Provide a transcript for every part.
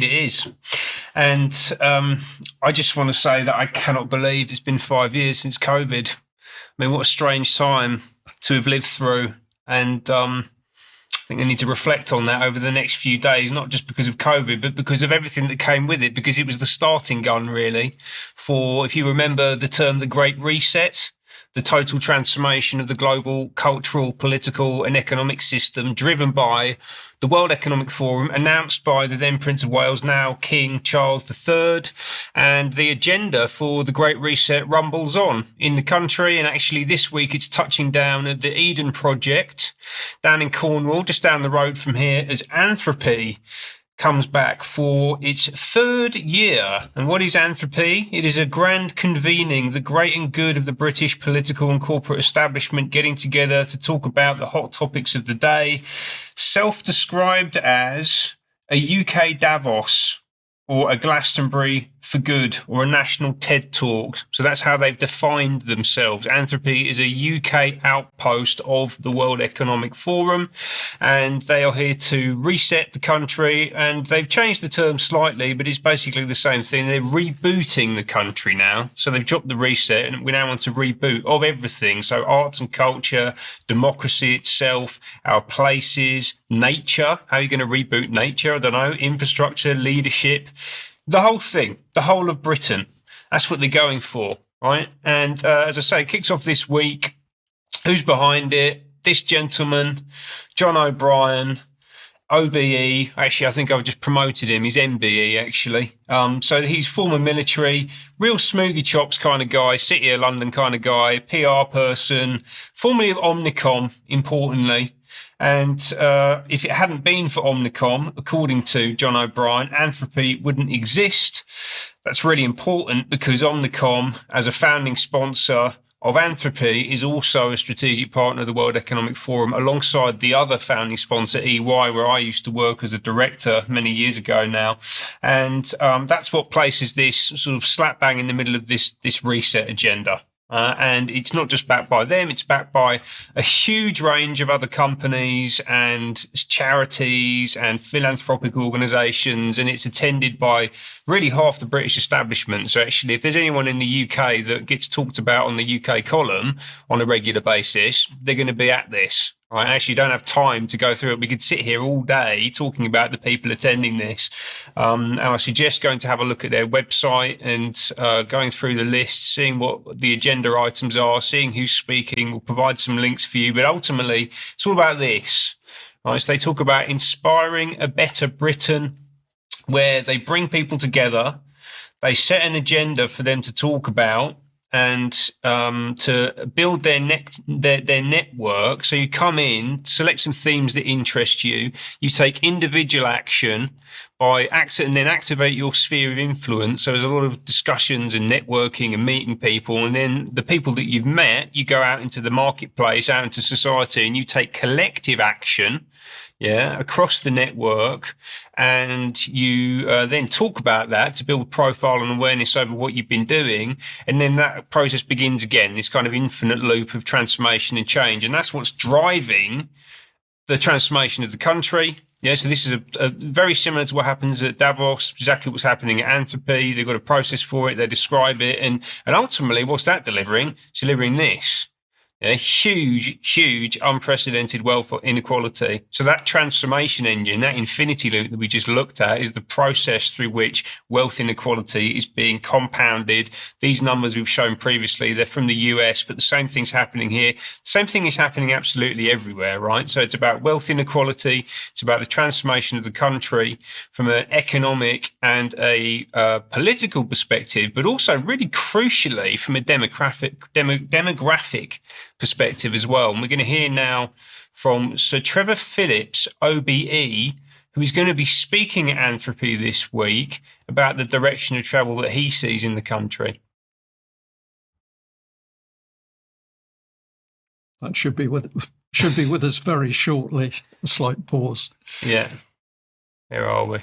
it is. And I just want to say that I cannot believe it's been 5 years since COVID. I mean, what a strange time to have lived through. And I think I need to reflect on that over the next few days, not just because of COVID, but because of everything that came with it, because it was the starting gun, really, for, if you remember the term, the Great Reset, the total transformation of the global cultural, political and economic system driven by the World Economic Forum, announced by the then Prince of Wales, now King Charles III. And the agenda for the Great Reset rumbles on in the country. And actually this week it's touching down at the Eden Project down in Cornwall, just down the road from here, as Anthropy comes back for its third year. And what is Anthropy? It is a grand convening, the great and good of the British political and corporate establishment getting together to talk about the hot topics of the day, self-described as a UK Davos or a Glastonbury for Good or a national TED Talk. So that's how they've defined themselves. Anthropy is a UK outpost of the World Economic Forum, and they are here to reset the country. And they've changed the term slightly, but it's basically the same thing. They're rebooting the country now. So they've dropped the reset and we now want to reboot of everything. So arts and culture, democracy itself, our places, nature. How are you going to reboot nature? I don't know. Infrastructure, leadership. The whole thing, the whole of Britain. That's what they're going for, right? And as I say, it kicks off this week. Who's behind it? This gentleman, John O'Brien, OBE. Actually, I think I've just promoted him. He's MBE, actually. So he's former military, real smoothie chops kind of guy, City of London kind of guy, PR person, formerly of Omnicom, importantly. And if it hadn't been for Omnicom, according to John O'Brien, Anthropy wouldn't exist. That's really important because Omnicom, as a founding sponsor of Anthropy, is also a strategic partner of the World Economic Forum, alongside the other founding sponsor, EY, where I used to work as a director many years ago now. And that's what places this sort of slap bang in the middle of this reset agenda. And it's not just backed by them, it's backed by a huge range of other companies and charities and philanthropic organisations, and it's attended by really half the British establishment. So actually, if there's anyone in the UK that gets talked about on the UK column on a regular basis, they're going to be at this. I actually don't have time to go through it. We could sit here all day talking about the people attending this. And I suggest going to have a look at their website and going through the list, seeing what the agenda items are, seeing who's speaking. We'll provide some links for you. But ultimately, it's all about this. Right? So they talk about inspiring a better Britain, where they bring people together. They set an agenda for them to talk about and to build their network. So you come in, select some themes that interest you, you take individual action by and then activate your sphere of influence. So there's a lot of discussions and networking and meeting people, and then the people that you've met, you go out into the marketplace, out into society, and you take collective action across the network, and you then talk about that to build profile and awareness over what you've been doing. And then that process begins again, this kind of infinite loop of transformation and change. And that's what's driving the transformation of the country. Yeah, so this is a very similar to what happens at Davos, exactly what's happening at Anthropy. They've got a process for it, they describe it, and ultimately what's that delivering? It's delivering this. A huge, unprecedented wealth inequality. So that transformation engine, that infinity loop that we just looked at, is the process through which wealth inequality is being compounded. These numbers we've shown previously, they're from the US, but the same thing's happening here. The same thing is happening absolutely everywhere, right? So it's about wealth inequality. It's about the transformation of the country from an economic and a political perspective, but also really crucially from a demographic perspective as well. And we're going to hear now from Sir Trevor Phillips, OBE, who is going to be speaking at Anthropy this week about the direction of travel that he sees in the country. That should be with us very shortly. A slight pause. Yeah. Here are we.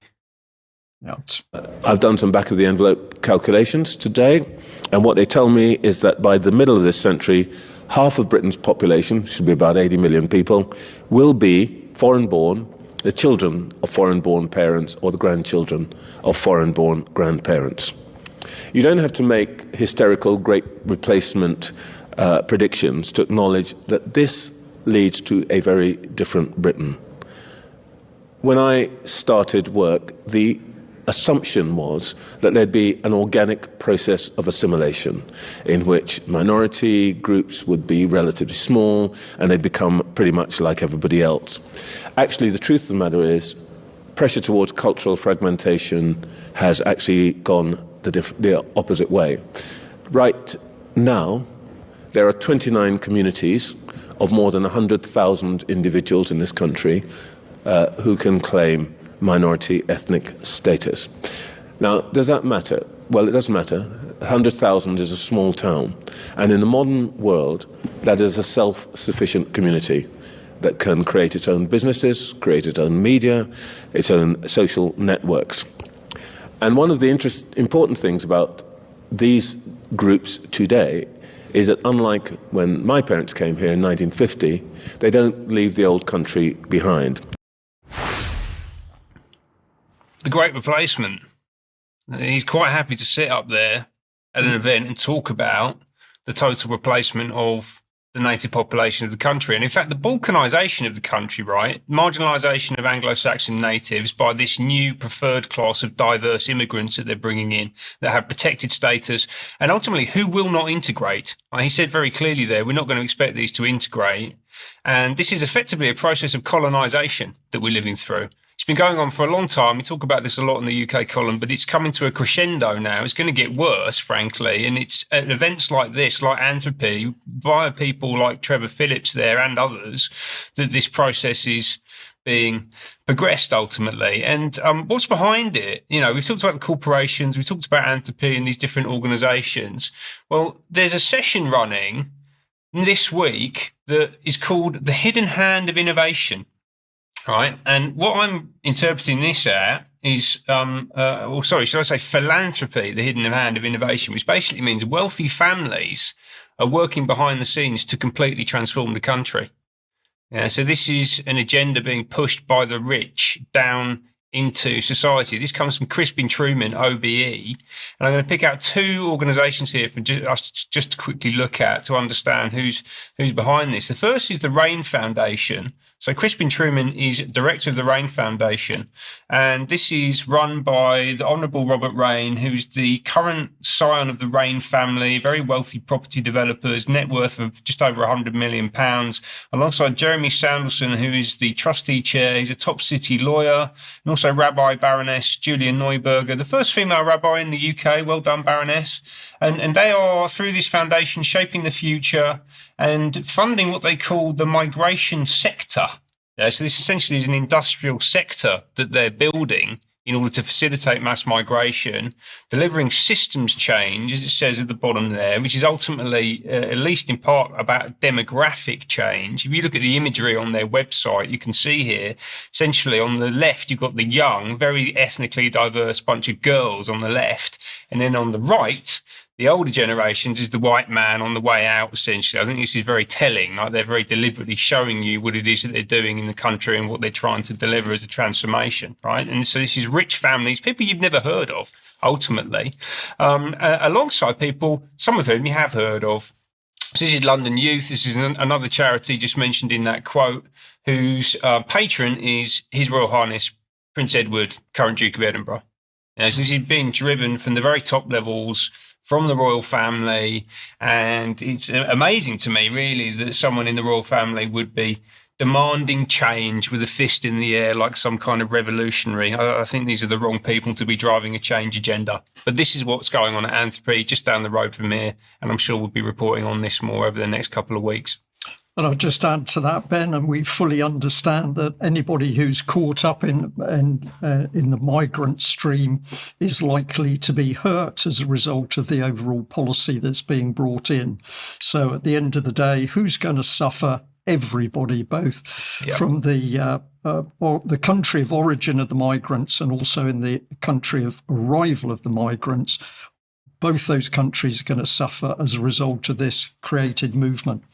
Out. I've done some back of the envelope calculations today, and what they tell me is that by the middle of this century, half of Britain's population, should be about 80 million people, will be foreign born the children of foreign-born parents or the grandchildren of foreign-born grandparents. You don't have to make hysterical great replacement predictions to acknowledge that this leads to a very different Britain. When I started work, the assumption was that there'd be an organic process of assimilation in which minority groups would be relatively small and they'd become pretty much like everybody else. Actually, the truth of the matter is pressure towards cultural fragmentation has actually gone the opposite way. Right now, there are 29 communities of more than 100,000 individuals in this country who can claim minority ethnic status. Now, does that matter? Well, it doesn't matter. 100,000 is a small town. And in the modern world, that is a self-sufficient community that can create its own businesses, create its own media, its own social networks. And one of the important things about these groups today is that unlike when my parents came here in 1950, they don't leave the old country behind. The Great Replacement. He's quite happy to sit up there at an event and talk about the total replacement of the native population of the country. And in fact, the balkanisation of the country, right, marginalisation of Anglo-Saxon natives by this new preferred class of diverse immigrants that they're bringing in that have protected status, and ultimately who will not integrate. He said very clearly there, we're not going to expect these to integrate. And this is effectively a process of colonisation that we're living through. It's been going on for a long time. We talk about this a lot in the UK column, but it's coming to a crescendo now. It's going to get worse, frankly. And it's at events like this, like Anthropy, via people like Trevor Phillips there and others, that this process is being progressed ultimately. And what's behind it? You know, we've talked about the corporations, we've talked about Anthropy and these different organisations. Well, there's a session running this week that is called The Hidden Hand of Innovation. Right, and what I'm interpreting this at is, should I say philanthropy, the hidden hand of innovation, which basically means wealthy families are working behind the scenes to completely transform the country. Yeah, so this is an agenda being pushed by the rich down into society. This comes from Crispin Truman, OBE, and I'm going to pick out two organisations here for us just to quickly look at to understand who's behind this. The first is the Rayne Foundation. So Crispin Truman is director of the Rayne Foundation, and this is run by the Honourable Robert Rayne, who's the current scion of the Rayne family, very wealthy property developers, net worth of just over £100 million, alongside Jeremy Sanderson, who is the trustee chair. He's a top city lawyer, and also Rabbi Baroness Julia Neuberger, the first female rabbi in the UK. Well done, Baroness. And they are, through this foundation, shaping the future and funding what they call the migration sector. So this essentially is an industrial sector that they're building in order to facilitate mass migration, delivering systems change, as it says at the bottom there, which is ultimately, at least in part, about demographic change. If you look at the imagery on their website, you can see here, essentially on the left, you've got the young, very ethnically diverse bunch of girls on the left. And then on the right, the older generations is the white man on the way out, essentially. I think this is very telling. Like, they're very deliberately showing you what it is that they're doing in the country and what they're trying to deliver as a transformation, right? And so this is rich families, people you've never heard of, ultimately, alongside people, some of whom you have heard of. So this is London Youth. This is another charity just mentioned in that quote, whose patron is His Royal Highness Prince Edward, current Duke of Edinburgh. So this is being driven from the very top levels, from the royal family, and it's amazing to me, really, that someone in the royal family would be demanding change with a fist in the air like some kind of revolutionary. I think these are the wrong people to be driving a change agenda. But this is what's going on at Anthropy, just down the road from here, and I'm sure we'll be reporting on this more over the next couple of weeks. And I'll just add to that, Ben, and we fully understand that anybody who's caught up in the migrant stream is likely to be hurt as a result of the overall policy that's being brought in. So at the end of the day, who's going to suffer? Everybody, both from the country of origin of the migrants and also in the country of arrival of the migrants. Both those countries are going to suffer as a result of this created movement.